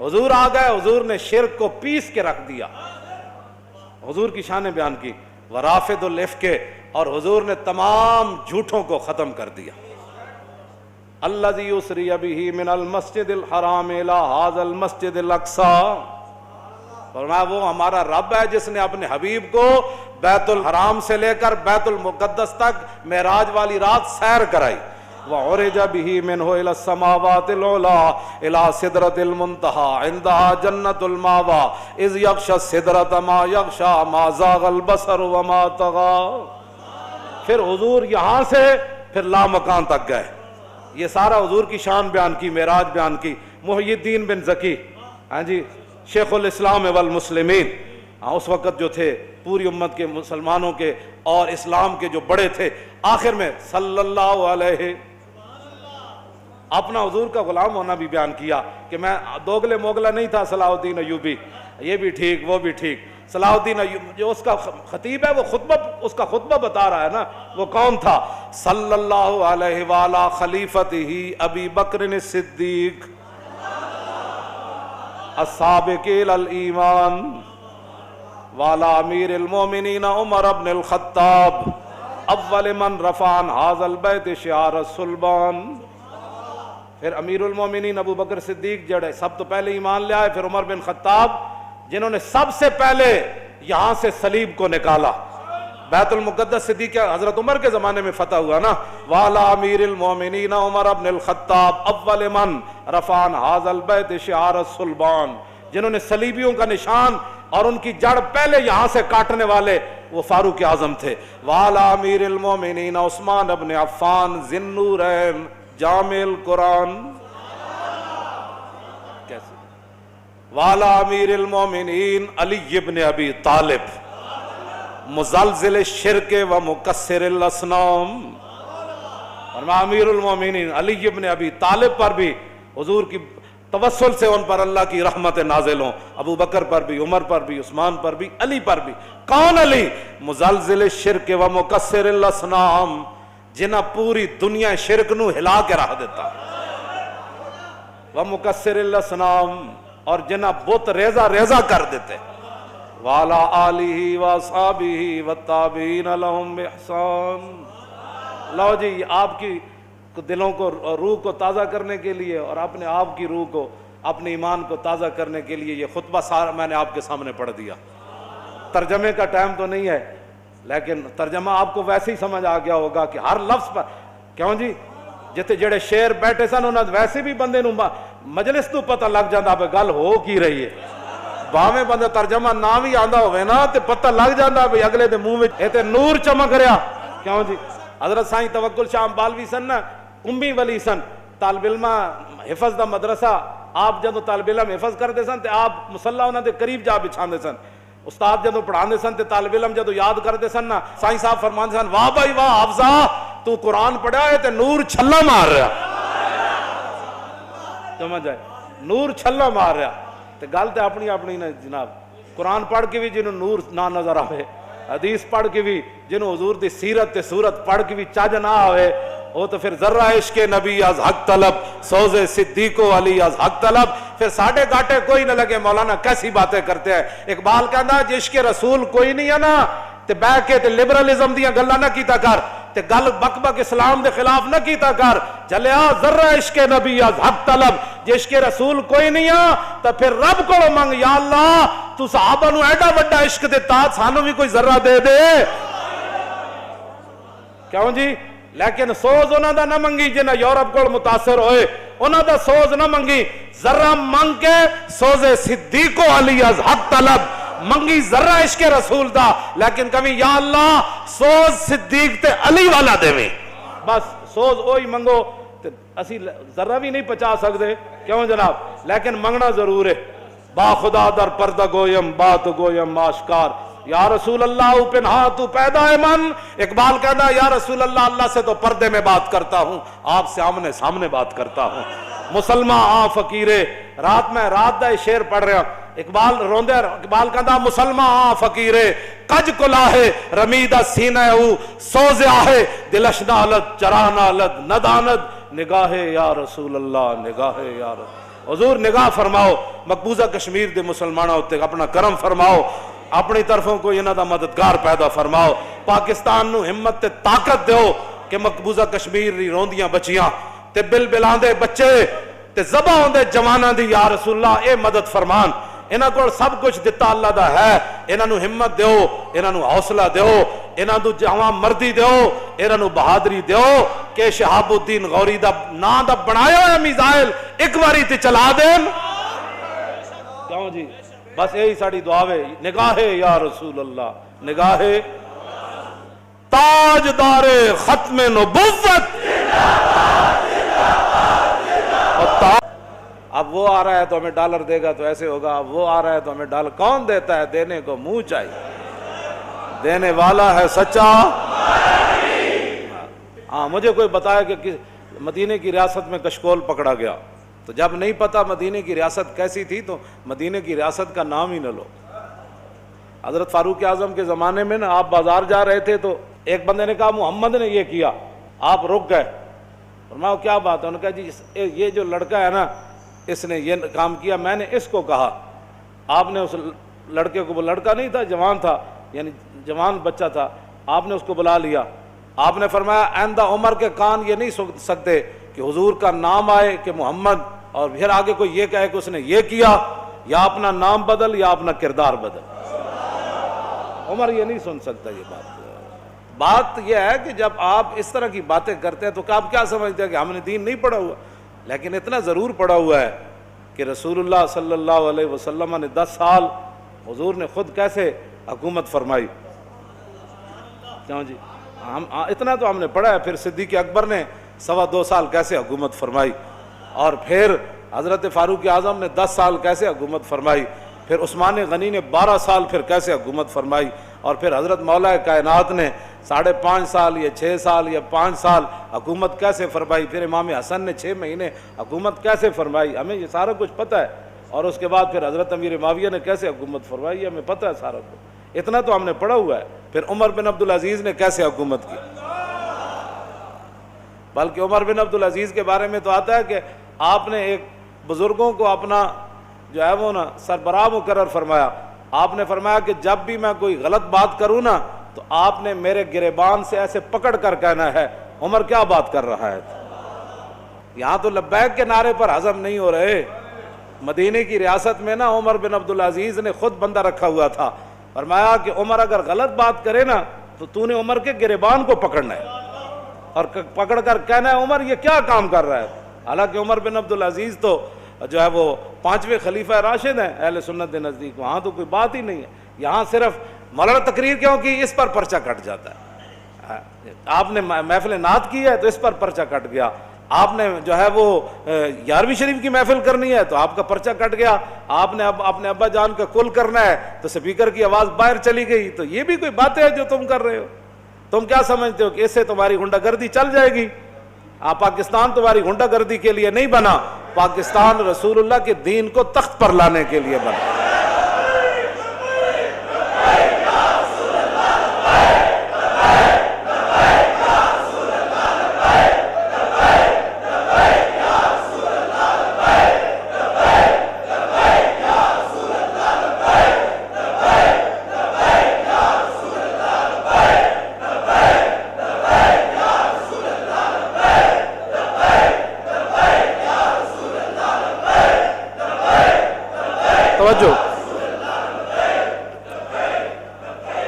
حضور آ گئے, حضور نے شرک کو پیس کے رکھ دیا, حضور کی شان بیان کی, ورافد الافک, اور حضور نے تمام جھوٹوں کو ختم کر دیا. الذی یسری بہ من المسجد الحرام الی ھذا المسجد الاقصی, فرمایا وہ ہمارا رب ہے جس نے اپنے حبیب کو بیت الحرام سے لے کر بیت المقدس تک معراج والی رات سیر کرائی. وعرج به منه الى السماوات العلى الى سدرة المنتهى عندها جنة المأوى اذ يغشى السدرة ما يغشى ما زاغ البصر وما طغى. پھر حضور یہاں سے پھر لامکان تک گئے. یہ سارا حضور کی شان بیان کی, معراج بیان کی. محی الدین بن زکی, ہاں جی, شیخ الاسلام والمسلمین, اس وقت جو تھے پوری امت کے مسلمانوں کے اور اسلام کے جو بڑے تھے, آخر میں صلی اللہ علیہ, اپنا حضور کا غلام ہونا بھی بیان کیا کہ میں دوگلے موگلا نہیں تھا صلاح الدین ایوبی, یہ بھی ٹھیک وہ بھی ٹھیک. صلاح الدین ایوبی جو اس کا خطیب ہے, وہ خطبہ, اس کا خطبہ بتا رہا ہے نا, وہ کون تھا؟ صلی اللہ علیہ وعلی خلیفتہ ابی بکر الصدیق السابق الی الایمان وعلی امیر المومنین عمر بن الخطاب اول من رفع عن ھذا البیت شعار الصلبان. پھر امیر المومنین ابو بکر صدیق جڑے سب تو پہلے ایمان لے آئے, پھر عمر بن خطاب جنہوں نے سب سے پہلے یہاں سے صلیب کو نکالا. بیت المقدس صدیق حضرت عمر کے زمانے میں فتح ہوا نا. والا امیر المومنین عمر بن الخطاب اول من رفع عن ھذا البیت شعار الصلبان, جنہوں نے صلیبیوں کا نشان اور ان کی جڑ پہلے یہاں سے کاٹنے والے وہ فاروق اعظم تھے. والا امیر المومنین عثمان بن عفان ذی النورین جامع القرآن, کیسے؟ والا امیر المومنین علی بن ابی طالب مزلزل الشرک و مکسر الاصنام. اور امیر المومنین علی بن ابی طالب پر بھی حضور کی توسل سے ان پر اللہ کی رحمت نازل ہوں, ابو بکر پر بھی, عمر پر بھی, عثمان پر بھی, علی پر بھی. کون علی؟ مزلزل الشرک و مکسر الاصنام, جنہ پوری دنیا شرک نو ہلا کے رکھ دیتا, ومکسر الاصنام, اور جنہ بت ریزہ ریزہ کر دیتے. والا آلہ واصحابہ والتابعین لہم بإحسان. لو جی, آپ کی دلوں کو, روح کو تازہ کرنے کے لیے اور اپنے آپ کی روح کو, اپنے ایمان کو تازہ کرنے کے لیے یہ خطبہ سارا میں نے آپ کے سامنے پڑھ دیا. ترجمے کا ٹائم تو نہیں ہے, لیکن ترجمہ آپ کو ویسے ہی سمجھ آ گیا ہوگا کہ ہر لفظ پر, کیوں جی, جتے جڑے شیر بیٹھے سن انہاں ویسے بھی بندے نو مجلس تو پتہ لگ جاندا پہ گل ہو کی رہی ہے. باویں بندے ترجمہ نہ بھی آندا ہوئے نا تے پتہ لگ جاندا بھی اگلے دے منہ وچ اے تے نور چمک رہا. کیوں جی, حضرت سائیں توکل شاہ بالوی سن نا, امی ولی سن, طالب علم حفظ دا مدرسہ, آپ جدوں طالب علم حفظ کرتے سن تے آپ مصلی انہاں دے قریب جا بچھاندے سن. استاد جدوں پڑھاندے سن تے طالب علم جدوں یاد کرتے سن نا, سائیں صاحب فرماندے سن, واہ بھائی واہ حافظہ, تو قرآن پڑھا ہے تے نور چھلا مار رہا. سمجھ آئے, نور چھلا مار رہا. تے گل تے اپنی اپنی نا جناب. قرآن پڑھ کے بھی جنہوں نور نہ نظر آئے, حدیث پڑھ کے بھی جنہوں حضور دی سیرت تے صورت پڑھ کے بھی چج نہ آئے, وہ تو پھر ذرہ عشق نبی از حق طلب, سوز صدیق و علی از حق طلب. پھر ساڑھے گاٹے کوئی نہ لگے, مولانا کیسی باتیں کرتے ہیں. اقبال کہندا جشق رسول کوئی نہیں ہے نا تے بہ کے تے لبرلزم دیاں گلاں نہ کیتا کر, تے گل بک بک اسلام دے خلاف نہ کیتا کر. چلیا ذرہ عشق نبی از حق طلب, جشق رسول کوئی نہیں ہے تو پھر رب کو منگ, یا اللہ تو صحابہ نو ایڈا وڈا عشق دیتا, سانو بھی کوئی ذرہ دے دے. کیوں جی, لیکن سوز انہاں دا نہ منگی جنہ یورپ کو متاثر ہوئے, انہاں دا سوز نہ منگی, ذرہ منگ کے سوز صدیق و علی از حق طلب منگی, ذرہ عشق رسول دا, لیکن کبھی یا اللہ سوز صدیق تے علی والا دے میں, بس سوز وہی منگو. اسی ذرہ بھی نہیں پچا سکتے, کیوں جناب, لیکن منگنا ضرور ہے. با خدا در پردہ گویم بات گویم آشکار, یا رسول اللہ پنہا تو پیدا ہے من. اقبال کہنا یا رسول اللہ, اللہ سے تو پردے میں بات کرتا ہوں, آپ سے آمنے سامنے بات کرتا ہوں. مسلمان آ فقیرے, رات میں رات دا شعر پڑھ رہا, اقبال روندے, اقبال کہنا مسلمان آ فقیرے کج کلاہے رمیدہ سینہ او سوز آہے, دلش نالت چرا نالت ندانت, نگاہ یا رسول اللہ نگاہ یا رسول. حضور نگاہ فرماؤ مقبوضہ کشمیر دے مسلمانوں تے اپنا کرم فرماؤ, اپنی طرفوں کو انہاں دا مددگار پیدا فرماؤ. پاکستان نو ہمت تے طاقت دیو کہ مقبوضہ کشمیر دی روندیاں بچیاں تے بل بلاندے بچے تے ذبح ہوندے جواناں دی یا رسول اللہ اے مدد فرمان. انہاں کو سب کچھ دتا اللہ دا ہے, انہاں نو ہمت دیو, انہاں نو حوصلہ دیو, انہاں نو جوان مردی دیو, انہاں نو بہادری دیو کہ شہاب الدین غوری دا نام دا بنایا ہے میزائل ایک باری تے چلا دین. کیوں جی بس یہی ساڑی دعا ہے. نگاہ یا رسول اللہ, نگاہ تاجدار ختم نبوت. اب وہ آ رہا ہے تو ہمیں ڈالر دے گا تو ایسے ہوگا, اب وہ آ رہا ہے تو ہمیں ڈالر کون دیتا ہے؟ دینے کو منہ چاہیے, دینے والا ہے سچا. ہاں مجھے کوئی بتایا کہ مدینے کی ریاست میں کشکول پکڑا گیا, تو جب نہیں پتا مدینے کی ریاست کیسی تھی تو مدینے کی ریاست کا نام ہی نہ لو. حضرت فاروق اعظم کے زمانے میں نا آپ بازار جا رہے تھے تو ایک بندے نے کہا محمد نے یہ کیا, آپ رک گئے. فرمایا کیا بات ہے؟ انہوں نے کہا جی یہ جو لڑکا ہے نا اس نے یہ کام کیا, میں نے اس کو کہا. آپ نے اس لڑکے کو, وہ لڑکا نہیں تھا جوان تھا, یعنی جوان بچہ تھا, آپ نے اس کو بلا لیا. آپ نے فرمایا آئندہ عمر کے کان یہ نہیں سن سکتے کہ حضور کا نام آئے کہ محمد اور پھر آگے کوئی یہ کہے کہ اس نے یہ کیا, یا اپنا نام بدل یا اپنا کردار بدل. عمر یہ نہیں سن سکتا یہ بات. بات یہ ہے کہ جب آپ اس طرح کی باتیں کرتے ہیں تو آپ کیا سمجھتے ہیں کہ ہم نے دین نہیں پڑھا ہوا؟ لیکن اتنا ضرور پڑھا ہوا ہے کہ رسول اللہ صلی اللہ علیہ وسلم نے 10 سال حضور نے خود کیسے حکومت فرمائی. کیوں جی ہم اتنا تو ہم نے پڑھا ہے. پھر صدیق اکبر نے 2.25 سال کیسے حکومت فرمائی, اور پھر حضرت فاروق اعظم نے 10 سال کیسے حکومت فرمائی, پھر عثمان غنی نے 12 سال پھر کیسے حکومت فرمائی, اور پھر حضرت مولا کائنات نے 5.5 سال یا 6 سال یا 5 سال حکومت کیسے فرمائی, پھر امام حسن نے 6 مہینے حکومت کیسے فرمائی. ہمیں یہ سارا کچھ پتہ ہے. اور اس کے بعد پھر حضرت امیر معاویہ نے کیسے حکومت فرمائی, ہمیں پتہ ہے سارا کچھ. اتنا تو ہم نے پڑھا ہوا ہے. پھر عمر بن عبدالعزیز نے کیسے حکومت کی, بلکہ عمر بن عبدالعزیز کے بارے میں تو آتا ہے کہ آپ نے ایک بزرگوں کو اپنا جو ہے وہ نا سربراہ مقرر فرمایا. آپ نے فرمایا کہ جب بھی میں کوئی غلط بات کروں نا تو آپ نے میرے گریبان سے ایسے پکڑ کر کہنا ہے عمر کیا بات کر رہا ہے. یہاں تو لبیک کے نعرے پر ہضم نہیں ہو رہے. مدینے کی ریاست میں نا عمر بن عبدالعزیز نے خود بندہ رکھا ہوا تھا. فرمایا کہ عمر اگر غلط بات کرے نا تو نے عمر کے گریبان کو پکڑنا ہے اور پکڑ کر کہنا ہے عمر یہ کیا کام کر رہا ہے. حالانکہ عمر بن عبدالعزیز تو جو ہے وہ 5ویں خلیفہ راشد ہیں اہل سنت کے نزدیک. وہاں تو کوئی بات ہی نہیں ہے. یہاں صرف مولانا تقریر کیوں کی, اس پر پرچہ کٹ جاتا ہے. آپ نے محفل نعت کی ہے تو اس پر پرچہ کٹ گیا. آپ نے جو ہے وہ 11ویں شریف کی محفل کرنی ہے تو آپ کا پرچہ کٹ گیا. آپ نے اب اپنے ابا جان کا کل کرنا ہے تو اسپیکر کی آواز باہر چلی گئی. تو یہ بھی کوئی باتیں ہیں جو تم کر رہے ہو. تم کیا سمجھتے ہو کہ اس سے تمہاری غنڈہ گردی چل جائے گی؟ پاکستان تمہاری غنڈہ گردی کے لیے نہیں بنا, پاکستان رسول اللہ کے دین کو تخت پر لانے کے لیے بنا.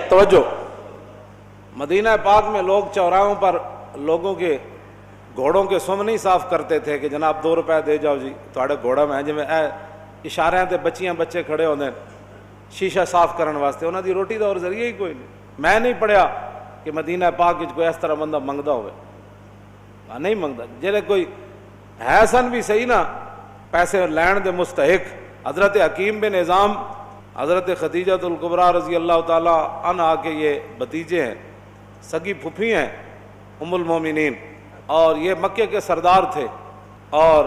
توجہ. مدینہ پاک میں لوگ چوراہوں پر لوگوں کے گھوڑوں کے سم نہیں صاف کرتے تھے کہ جناب 2 روپے دے جاؤ جی تھوڑے گھوڑا میں جی اشارے تے بچیاں بچے کھڑے ہوندے شیشہ صاف کرنے واسطے. انہاں دی روٹی دا اور ذریعہ ہی کوئی نہیں. میں نہیں پڑھیا کہ مدینہ پاک وچ کوئی اس طرح بندہ منگدا ہوئے. نہیں منگدا. جڑے کوئی ہے سن بھی صحیح نا پیسے لین دے مستحق. حضرت حکیم بن نظام حضرت خدیجہ الکبریٰ رضی اللہ تعالیٰ عنہا کے یہ بھتیجے ہیں, سگی پھپھی ہیں ام المومنین, اور یہ مکے کے سردار تھے. اور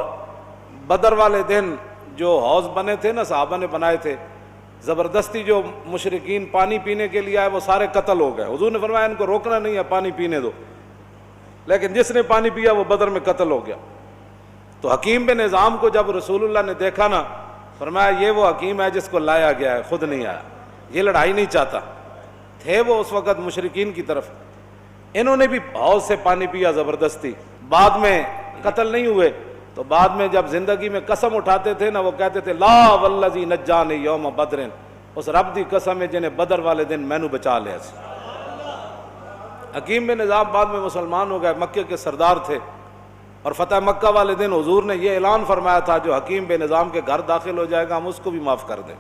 بدر والے دن جو حوض بنے تھے نا صحابہ نے بنائے تھے, زبردستی جو مشرکین پانی پینے کے لیے آئے وہ سارے قتل ہو گئے. حضور نے فرمایا ان کو روکنا نہیں ہے, پانی پینے دو. لیکن جس نے پانی پیا وہ بدر میں قتل ہو گیا. تو حکیم بن نظام کو جب رسول اللہ نے دیکھا نا، فرمایا یہ وہ حکیم ہے جس کو لایا گیا ہے، خود نہیں آیا، یہ لڑائی نہیں چاہتا۔ تھے وہ اس وقت مشرکین کی طرف، انہوں نے بھی حوض سے پانی پیا زبردستی، بعد میں قتل نہیں ہوئے، تو بعد میں جب زندگی میں قسم اٹھاتے تھے نا، وہ کہتے تھے لا والذی نجانی یوم بدر، اس رب دی قسم ہے جنہیں بدر والے دن مینوں بچا لیا سی۔ حکیم بن نظام بعد میں مسلمان ہو گئے، مکے کے سردار تھے، اور فتح مکہ والے دن حضور نے یہ اعلان فرمایا تھا جو حکیم بن نظام کے گھر داخل ہو جائے گا ہم اس کو بھی معاف کر دیں۔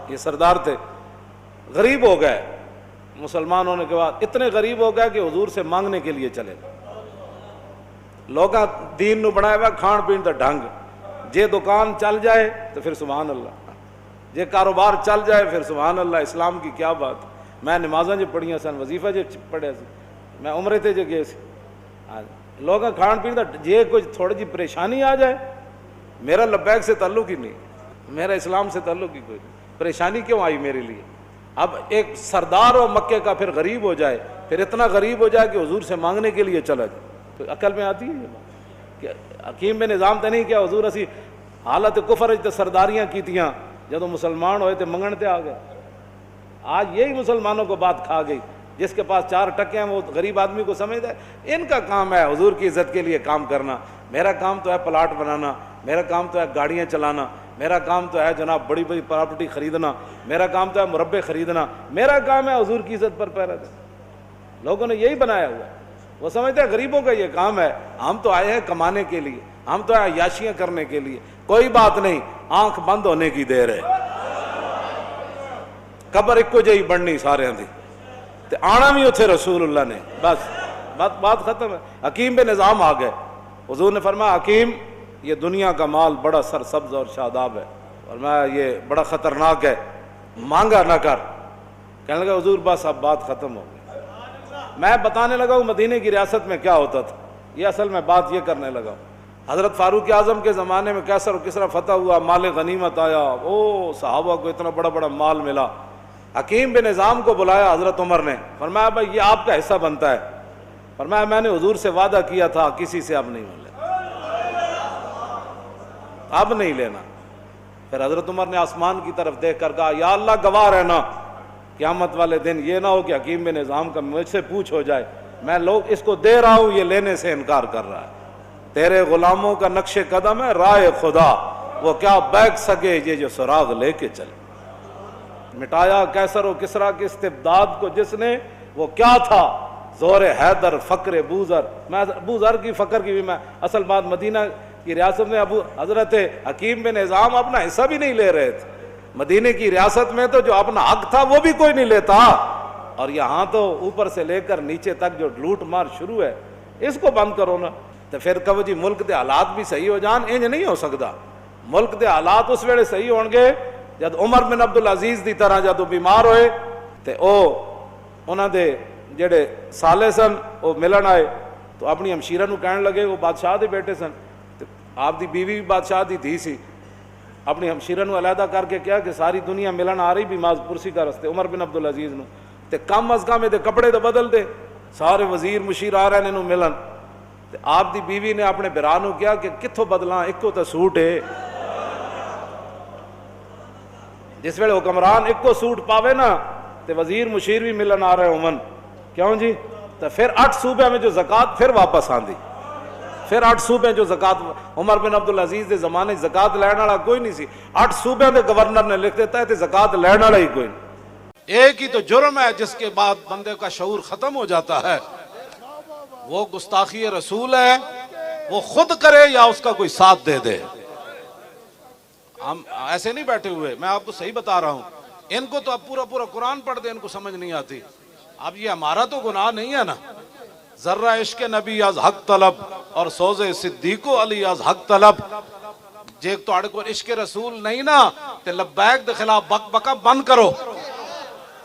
یہ سردار تھے، غریب ہو گئے مسلمان ہونے کے بعد، اتنے غریب ہو گئے کہ حضور سے مانگنے کے لیے چلے۔ لوگاں دین نو بنایا ہوا کھان پین دا ڈھنگ، جے دکان چل جائے تو پھر سبحان اللہ، جے کاروبار چل جائے پھر سبحان اللہ، اسلام کی کیا بات۔ میں نمازاں جو پڑھیاں سن، وظیفہ جو پڑھیا سی، میں عمرے تے جو گئے سی، لوگاں کھان پین دا جے کوئی تھوڑی جی پریشانی آ جائے، میرا لبیک سے تعلق ہی نہیں، میرا اسلام سے تعلق ہی کوئی نہیں، پریشانی کیوں آئی میرے لیے؟ اب ایک سردار و مکے کا پھر غریب ہو جائے، پھر اتنا غریب ہو جائے کہ حضور سے مانگنے کے لیے چلا جائے، تو عقل میں آتی ہے یہ بات کہ حکیم بن نظام تو نہیں کیا حضور اسی حالت کفر تے سرداریاں کیتیاں، جدوں مسلمان ہوئے تے منگن تے آ گئے۔ آج یہی مسلمانوں کو بات کھا گئی، جس کے پاس 4 ٹکے ہیں وہ غریب آدمی کو سمجھتا ہے ان کا کام ہے حضور کی عزت کے لیے کام کرنا، میرا کام تو ہے پلاٹ بنانا، میرا کام تو ہے گاڑیاں چلانا، میرا کام تو ہے جناب بڑی بڑی پراپرٹی خریدنا، میرا کام تو ہے مربے خریدنا، میرا کام ہے حضور کی عزت پر پہرا دینا۔ لوگوں نے یہی بنایا ہوا ہے، وہ سمجھتے ہیں غریبوں کا یہ کام ہے، ہم تو آئے ہیں کمانے کے لیے، ہم تو آئے عیاشیاں کرنے کے لیے۔ کوئی بات نہیں، آنکھ بند ہونے کی دیر ہے، قبر ایک جہی بننی سارے دی، تے آنا بھی اتھے رسول اللہ نے، بس بات ختم ہے۔ حکیم بن نظام آ گئے، حضور نے فرمایا حکیم یہ دنیا کا مال بڑا سرسبز اور شاداب ہے، فرمایا یہ بڑا خطرناک ہے، مانگا نہ کر۔ کہنے لگا حضور بس اب بات ختم ہو گئی، میں بتانے لگا ہوں مدینے کی ریاست میں کیا ہوتا تھا، یہ اصل میں بات یہ کرنے لگا ہوں۔ حضرت فاروق اعظم کے زمانے میں کیسر و کسرا فتح ہوا، مال غنیمت آیا، او صحابہ کو اتنا بڑا بڑا مال ملا۔ حکیم بن نظام کو بلایا حضرت عمر نے، فرمایا بھائی یہ آپ کا حصہ بنتا ہے، فرمایا میں نے حضور سے وعدہ کیا تھا کسی سے اب نہیں لینا، اب نہیں لینا۔ پھر حضرت عمر نے آسمان کی طرف دیکھ کر کہا یا اللہ گواہ رہنا، قیامت والے دن یہ نہ ہو کہ حکیم بن نظام کا مجھ سے پوچھ ہو جائے میں لوگ اس کو دے رہا ہوں یہ لینے سے انکار کر رہا ہے، تیرے غلاموں کا نقش قدم ہے راہ خدا، وہ کیا بیک سکے یہ جو سراغ لے کے چلے۔ مٹایا کیسر و کسرا کے استبداد کو جس نے، وہ کیا تھا؟ زور حیدر فقر بوذر۔ میں بوذر کی فقر کی بھی میں اصل بات مدینہ کی ریاست میں ابو حضرت حکیم بن نظام اپنا حصہ بھی نہیں لے رہے تھے، مدینے کی ریاست میں تو جو اپنا حق تھا وہ بھی کوئی نہیں لیتا، اور یہاں تو اوپر سے لے کر نیچے تک جو لوٹ مار شروع ہے، اس کو بند کرو نا۔ تو پھر کہو جی ملک دے حالات بھی صحیح ہو جان، انج نہیں ہو سکتا۔ ملک دے حالات اس ویلے صحیح ہون گے جد عمر بن عبدالعزیز دی طرح جدو بیمار ہوئے تے انہاں دے جڑے سالے سن وہ ملن آئے تو اپنی ہمشیرہ نو کہنے لگے، وہ بادشاہ دے بیٹے سن، آپ دی بیوی بھی بادشاہ دی دھی سی، اپنی ہمشیرہ نو علیحدہ کر کے کیا کہ ساری دنیا ملن آ رہی بیمار پرسی کا رستے عمر بن عبدالعزیز نو، تے کم از کم دے کپڑے تو بدل دے، سارے وزیر مشیر آ رہے نے ملن، تے آپ دی بیوی نے اپنے برا نو کیا کہ کتھوں بدلاں، ایک کو تے سوٹ ہے، جس ویلے حکمران ایک کو سوٹ پاوے نا تے وزیر مشیر بھی ملن آ رہے عمن، کیوں جی؟ تو پھر 8 صوبے میں جو زکوٰۃ پھر واپس آندی، پھر 8 صوبے جو زکوٰۃ، عمر بن عبدالعزیز دے زمانے زکوٰۃ لین والا کوئی نہیں سی، 8 صوبے دے گورنر نے لکھ دیتا ہے تے زکوٰۃ لین والا ہی کوئی نہیں۔ ایک ہی تو جرم ہے جس کے بعد بندے کا شعور ختم ہو جاتا ہے، وہ گستاخی رسول ہے، وہ خود کرے یا اس کا کوئی ساتھ دے دے۔ ہم ایسے نہیں بیٹھے ہوئے، میں آپ کو صحیح بتا رہا ہوں، ان کو تو اب پورا قرآن پڑھ دے ان کو سمجھ نہیں آتی۔ اب یہ ہمارا تو گناہ نہیں ہے نا، ذرہ عشق نبی از حق طلب اور سوز صدیق و علی از حق طلب، جے تواڈے کو عشق رسول نہیں نا تے لبیک دے خلاف بک بکا بند کرو،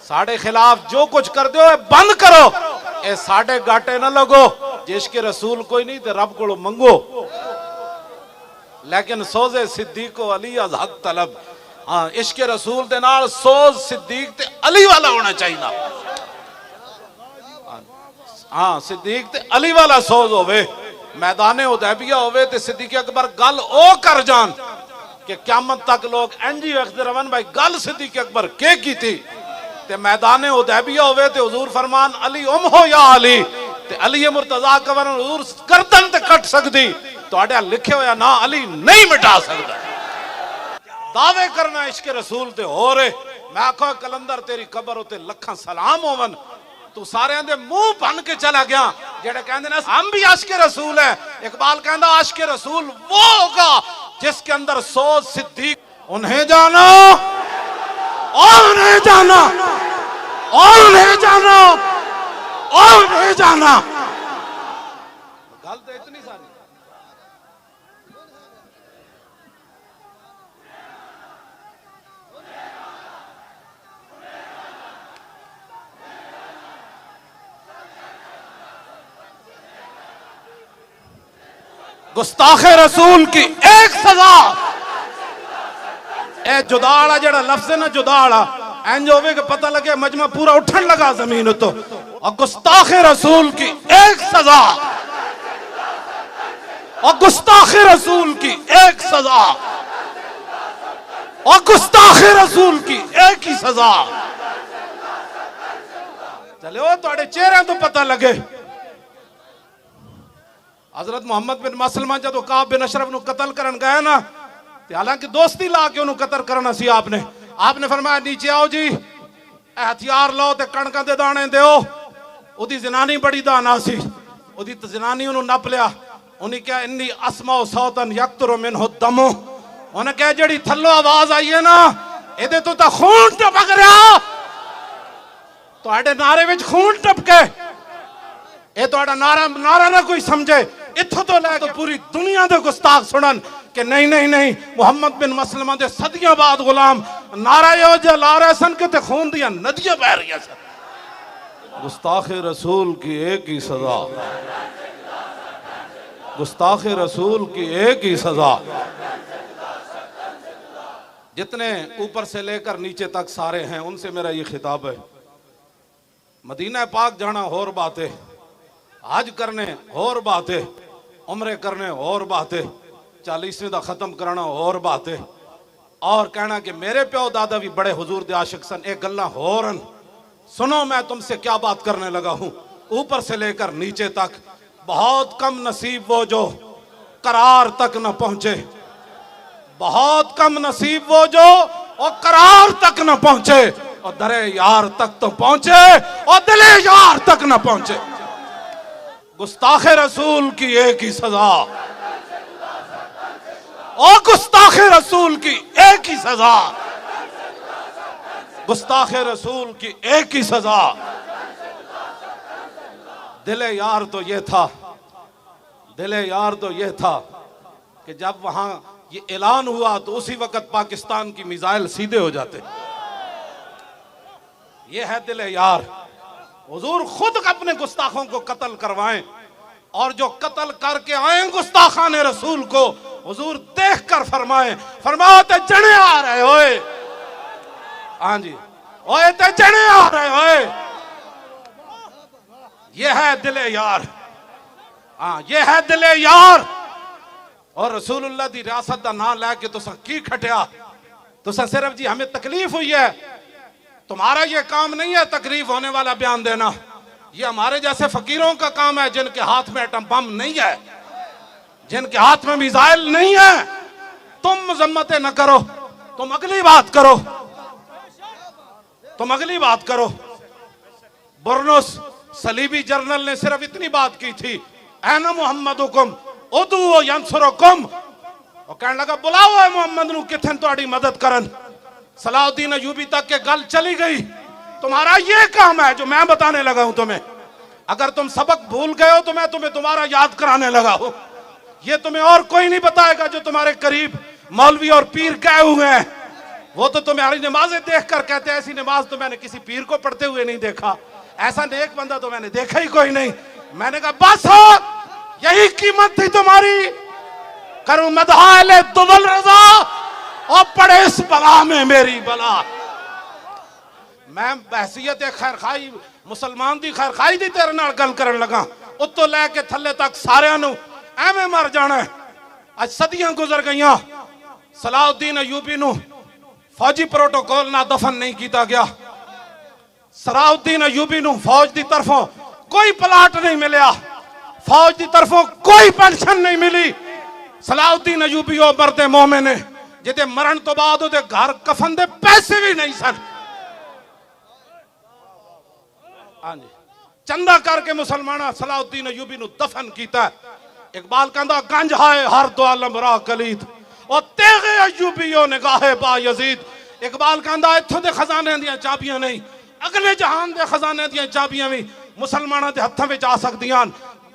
ساڑے خلاف جو کچھ کر دیو بند کرو، اے ساڑے گاٹے نہ لگو، جے عشق رسول کوئی نہیں تے رب کو منگو، لیکن سوز صدیق و علی از حق طلب۔ ہاں عشق رسول دے نال سوز صدیق تے علی والا ہونا چاہیے نا، ہاں صدیق تے علی والا سوز ہوئے، میدان حدیبیہ ہوئے تے صدیق اکبر گل او کر جان کہ قیامت تک لوگ انجی وقت رون بھائی گل صدیق اکبر کی تھی تے میدان حدیبیہ ہوئے تے حضور فرمان علی ام ہو یا علی تے علی مرتضیٰ کبر حضور گردن تے کٹ سکتی تو آڈیا لکھے ہویا نا علی نہیں مٹا سکتا دعوے کرنا عشق رسول تے ہو رہے میں آکھو کلندر تیری قبر ہوتے لکھاں سلام ہوون تو سارے اندے منہ بن کے چلا گیا جڑے کہندے نا ہم بھی عاشق رسول ہیں اقبال کہندا عاشق رسول وہ ہوگا جس کے اندر سوچ صدیق انہیں جانا اور انہیں جانا اور انہیں جانا اور انہیں جانا گل تو اتنی ساری گستاخ رسول کی ایک سزا اے جداڑا جڑا لفظ ہے نا جداڑا این جو ہوئے کہ پتہ لگے مجمع پورا اٹھن لگا زمین تو اور گستاخ رسول کی ایک سزا اور گستاخ رسول کی ایک سزا اور گستاخ رسول کی ایک ہی سزا چلے وہ توڑے چہرے تو پتہ لگے حضرت محمد بن مسلمہ جدو کعب بن اشرف نو قتل کرن گئے نا حالانکہ دوستی لا کے انہوں قتل کرنا سی آپ نے فرمایا نیچے آؤ جی ہتھیار لو تے کڑکاں دے دانے دیو او دی زنانی بڑی دانا سی او دی زنانی انہوں نپ لیا انہیں کہا انی اسمع صوتاً یقتر منہ الدم انہیں کہا جڑی تھلو آواز آئی ہے نا ایدے تو تا خون ٹپک رہا تو آڑے نعرے وچ خون ٹپ کے اے تو آڑا نعرہ نہ کوئی سمجھے اتھو تو لے تو پوری دنیا دے گستاخ سنن کہ نہیں محمد بن مسلمہ دے صدیاں بعد غلام نعرہ یو جلا رہے سن کے تے خون دیا ندیاں بہ رہی سن گستاخ رسول کی ایک ہی سزا گستاخ رسول کی ایک ہی سزا جتنے اوپر سے لے کر نیچے تک سارے ہیں ان سے میرا یہ خطاب ہے مدینہ پاک جانا اور بات ہے حج کرنے اور بات ہے عمرے کرنے اور بات ہے 40ویں دا ختم کرنا اور بات ہے اور کہنا کہ میرے پیو دادا بھی بڑے حضور دے عاشق سن ایک گلہ ہورن سنو میں تم سے کیا بات کرنے لگا ہوں اوپر سے لے کر نیچے تک بہت کم نصیب وہ جو قرار تک نہ پہنچے بہت کم نصیب وہ جو اور قرار تک نہ پہنچے اور در یار تک تو پہنچے اور دل یار تک نہ پہنچے گستاخ رسول کی ایک ہی سزا اور گستاخ رسول کی ایک ہی سزا گستاخ رسول کی ایک ہی سزا دل یار تو یہ تھا دل یار تو یہ تھا کہ جب وہاں یہ اعلان ہوا تو اسی وقت پاکستان کی میزائل سیدھے ہو جاتے یہ ہے دل یار حضور خود اپنے گستاخوں کو قتل کروائیں اور جو قتل کر کے آئیں گستاخان رسول کو حضور دیکھ کر فرمائیں فرماتے جنے آ رہے ہوئے ہاں جی اوئے تے جنے آ رہے ہوئے یہ ہے دل یار ہاں یہ ہے دل یار اور رسول اللہ دی ریاست دا نام لے کے تساں کی کھٹیا تساں صرف جی ہمیں تکلیف ہوئی ہے تمہارا یہ کام نہیں ہے تکلیف ہونے والا بیان دینا یہ ہمارے جیسے فقیروں کا کام ہے جن کے ہاتھ میں ایٹم بم نہیں ہے جن کے ہاتھ میں میزائل نہیں ہے تم مذمتیں نہ کرو تم اگلی بات کرو تم اگلی بات کرو برنس صلیبی جرنل نے صرف اتنی بات کی تھی اَيْنَ مُحَمَّدُكُمْ اُدْعُوا يَنْصُرُكُمْ وہ کہنے لگا بلاؤ ہے محمد نو کتھن تہاڈی مدد کرن صلاح الدین ایوبی تک کے گل چلی گئی تمہارا یہ کام ہے جو میں بتانے لگا ہوں تمہیں اگر تم سبق بھول گئے ہو تو میں تمہیں دوبارہ یاد کرانے لگا ہوں یہ تمہیں اور کوئی نہیں بتائے گا جو تمہارے قریب مولوی اور پیر کہے ہوئے ہیں وہ تو تمہاری نمازیں دیکھ کر کہتے ہیں ایسی نماز تو میں نے کسی پیر کو پڑھتے ہوئے نہیں دیکھا ایسا نیک بندہ تو میں نے دیکھا ہی کوئی نہیں میں نے کہا بس ہو یہی قیمت تھی تمہاری کروں مدحائل دول رضا اور پڑے اس بلا میں میری بلا میں بحثیت خیرخائی مسلمان دی خیرخائی دی تیرے نال گل کرن لگا اتو لے کے تھلے تک سارے انو ایویں مر جانا ہے. اج صدیاں گزر گئیاں, صلاح الدین ایوبی نو فوجی پروٹوکول نہ دفن نہیں کیتا گیا. صلاح الدین ایوبی نو فوج دی طرفوں کوئی پلاٹ نہیں ملیا, فوج دی طرفوں کوئی پینشن نہیں ملی. صلاح الدین ایوبی او مرد مومن ہے جدے مرن تو بعد او دے گھر کفن دے پیسے بھی نہیں سن. ہاں جی, چندہ کر کے مسلمانہ صلاح الدین ایوبی نو دفن کیتا ہے. اقبال کہندا گنج ہائے ہر دو عالم را کلید اور تیغ ایوبیو نگاہ با یزید. اقبال کہندا اتھوں دے خزانے دیاں چابیاں نہیں, اگلے جہان دے خزانے دیاں چابیاں بھی مسلمانہ دے ہتھاں وچ آ سکدیاں.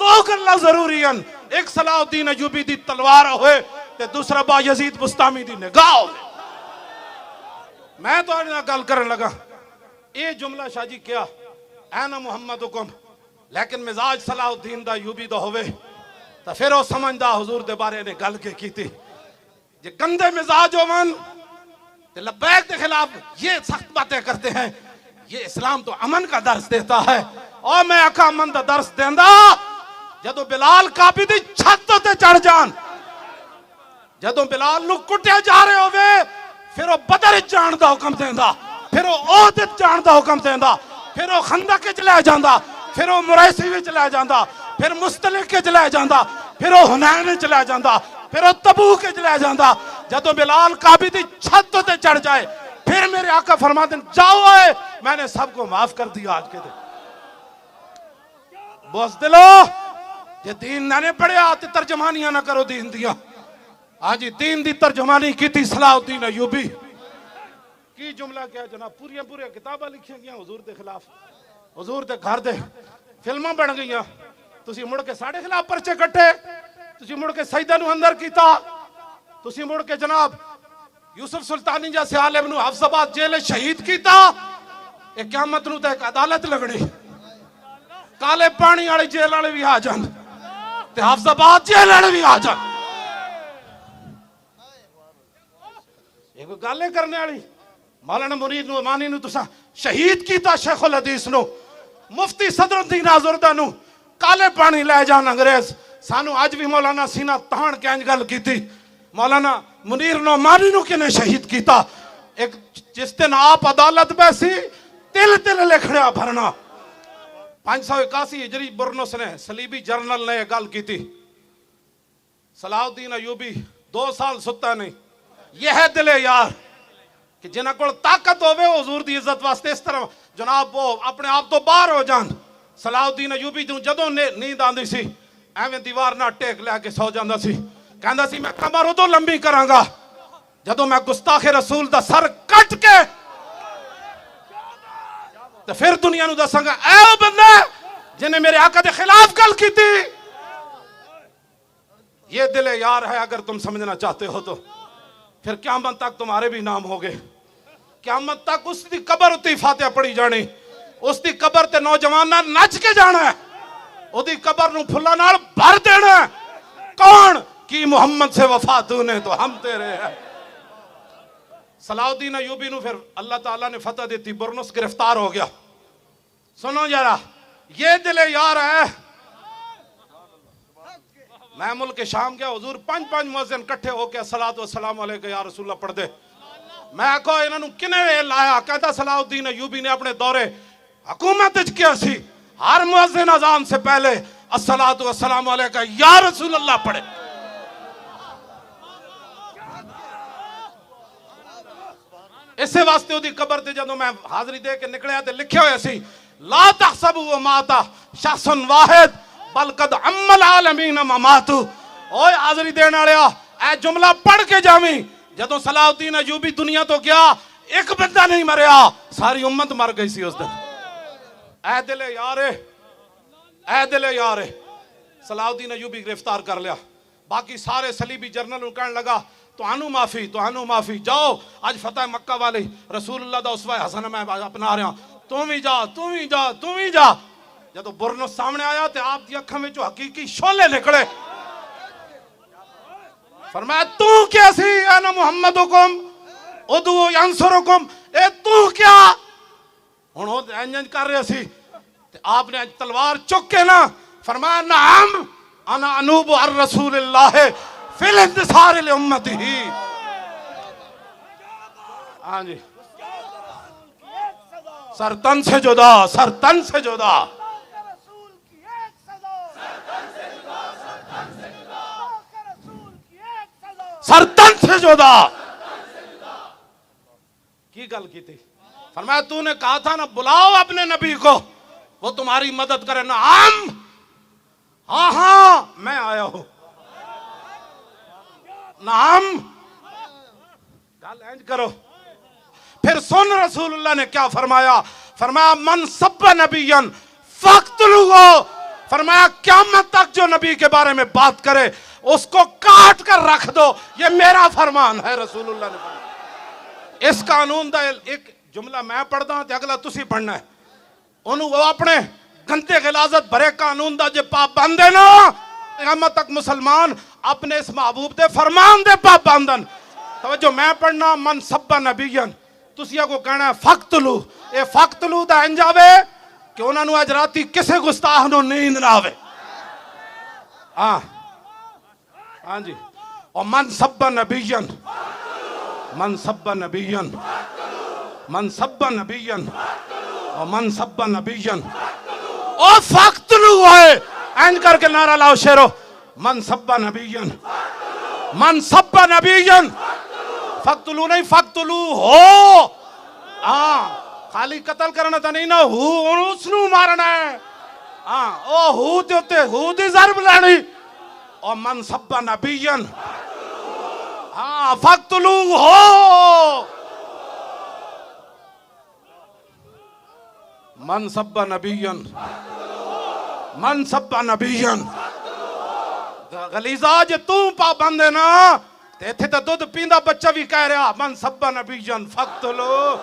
دو گلاں ضروری ہیں, ایک صلاح الدین ایوبی دی تلوار ہوئے تے دوسرا با یزید بستامی دی نگاہ ہوئے. میں تو آج نہ گل کرن لگا اے جملہ شاہ جی کیا اینا محمدکم, لیکن مزاج صلاح الدین دا ایوبی دا ہوئے تو پھر وہ سمجھدا حضور دے بارے نے گل کے کی تھی. یہ گندے مزاج ہومن تے لبیک دے خلاف یہ سخت باتیں کرتے ہیں. یہ اسلام تو امن کا درس دیتا ہے, اور میں اکا امن دا درس دیندا جدو بلال کعبے دی چھت تے چڑھ جان, جدو بلال نو کٹے جا رہے ہوئے پھر وہ بدر جان دا حکم دیندا, پھر وہ عہد جان دا حکم دیندا, پھر وہ خندق وچ لے جاندا, پھر وہ مریسی وچ لے جاندا, پھر مستلق وچ لے جاندا, پھر وہ حنین وچ لے جاندا, پھر وہ تبوک وچ لے جاندا. جدو بلال کعبے دی چھت تے چڑھ جائے پھر میرے آقا فرماتے ہیں جاؤ آئے میں نے سب کو معاف کر دیا. آج کے دن بزدلو یہ دین نہ نے پڑھے آتے ترجمانیاں نہ کرو دین دیا. آج دین دی ترجمانی کی تھی صلاح الدین ایوبی کی جملہ کیا جناب, پوری کتابہ لکھیں گیا حضور دے خلاف, حضور دے گھر دے فلماں بن گئیاں. تسی مڑ کے ساڑھے خلاف پرچے کٹے, تسی مڑ کے سیدہ نو اندر کیتا, تسی مڑ کے جناب یوسف سلطانی جیسے عالم نو حفظ آباد جیل شہید کیتا. ایک قیامت نو تے ایک عدالت لگنی, کالے پانی آڑی جیل آڑی بھی آ جان تے حفظ آباد جیل آڑی بھی آ جان. یہ کوئی گالے کرنے آڑی. مولانا مرید نو امانی نو تسا شہید کیتا, شیخ الحدیث نو, مفتی صدر الدین آزردہ نو کالے پانی لے جان انگریز. سانو آج بھی مولانا سینہ تان کے انج گل کی تھی, مولانا منیر نو امانی نو کنے شہید کیتا. ایک جس دن آپ عدالت بیسی تل تل لکھڑیا بھرنا. 581 ہجری برنس نے صلیبی جرنل نے گل کی تھی, صلاح الدین ایوبی 2 سال ستا نہیں. یہ ہے دل یار کہ جنہ کو طاقت ہوئے حضور دی عزت واسطے اس طرح جناب وہ اپنے آپ تو باہر ہو جان. صلاح الدین ایوبی جدوں نیند آندی سی ایویں دیوار نہ ٹیک لے کے سو جاندا سی, کہندا سی میں کمر ادو لمبی کراں گا جدوں میں گستاخ رسول دا سر کٹ کے تو پھر دنیا نو دساں گا اے او بندے جنہیں میرے آقا دے خلاف گل کی تھی. یہ دل یار ہے. اگر تم سمجھنا چاہتے ہو تو پھر قیامت تک تمہارے بھی نام ہوگے. قیامت تک اس دی قبر اتی فاتحہ پڑھی جانی, اس دی قبر تے نوجوان نچ کے جانا ہے, او دی قبر نو پھلا نال بھر دینا ہے. کون کی محمد سے وفا تو نے تو ہم تیرے ہیں. صلاح الدین ایوبی نو پھر اللہ تعالیٰ نے فتح دیتی, برنس گرفتار ہو گیا. سنو ذرا یہ دل یار ہے. میں ملک شام گیا, حضور 5 مؤذن کٹھے ہو کے الصلوۃ والسلام علیکہ یا رسول اللہ پڑھ دے. میں کہو انہاں نو کنے لایا, کہتا صلاح الدین ایوبی نے اپنے دورے حکومت وچ کیا سی ہر مؤذن اذان سے پہلے الصلوۃ والسلام علیکہ یا رسول اللہ پڑھے. اسے واسطے وہ دی قبر تے جدوں میں حاضری دے کے نکلیا تے لکھے ہوئے سی لا تحسبوا ماتا شخص واحد بل قد عم العالمین مماتو. اوے حاضری دین والیا اے جملہ پڑھ کے جاویں, جدوں صلاح الدین ایوبی دنیا تو گیا ایک بندہ نہیں مریا, ساری امت مر گئی سی اس دن. اے دل یارے, اے دل یارے. صلاح الدین ایوبی گرفتار کر لیا, باقی سارے صلیبی جرنل کہنے لگا توانو معافی, جاؤ آج فتح مکہ والی رسول اللہ دا اسوہ حسن میں اپنا رہا, تم ہی جا. جدو برنس سامنے آیا تے آپ دی اکھاں میں جو حقیقی شولے نکلے. فرمایا تو کیسی انا محمدکم ادعو ینصرکم, اے تو کیا ہن انج کر رہے سی تے آپ نے تلوار چک کے نا فرمایا نعم انا انوب عن رسول اللہ فی الانتصار لامتہ. ہاں جی سر تن سے جدا، سر تن سے جدا. سر تن سے جدا کی گل کی تھی. فرمایا تو نے کہا تھا نا بلاؤ اپنے نبی کو وہ تمہاری مدد کرے. نعم ہاں ہاں میں آیا ہوں. نعم گل اینج کرو. پھر سن رسول اللہ نے کیا فرمایا. فرمایا من سب نبیا فاقتلوہ. فرمایا قیامت تک جو نبی کے بارے میں بات کرے اس کو کاٹ کر رکھ دو. یہ میرا فرمان ہے. رسول اللہ نے فرمایا. اس قانون دا ایک جملہ میں پڑھدا ہوں تے اگلا تسی پڑھنا ہے. انہوں وہ اپنے گندے غلاظت بھرے قانون دا جے پابند ہے نا قیامت تک مسلمان اپنے اس محبوب دے فرمان دے پابندن. توجہ میں پڑھنا من سب نبیا تسیا کو کہنا ہے فقتلو. اے فقتلو دا انجاوے کہ انہوں نے اج راتی کسے گستاخ نو نیند نہ آوے. ہاں ہاں جی. اور من سب نبیا من سب نبیا من سب نبیا اور من سب نبیا او فقتلو ہے. این کر کے نعرہ لاؤ شیرو. من سب نبیا من سب نبیا فقتلو نہیں فقتلو ہو. ہاں خالی قتل کرنا تھا نہیں نا ہو اس نو مارنا ہے. ہاں او ہو تے ہوتے ہو دی ضرب لانی. اور من سب نبیا ہاں فقتلو ہو. من سب نبیا من سب نبیا. غلیظہ جے تو پابند ہے نا تے تھے تے دودھ پیندا بچہ بھی کہہ رہا من سب نبیا فقتلو.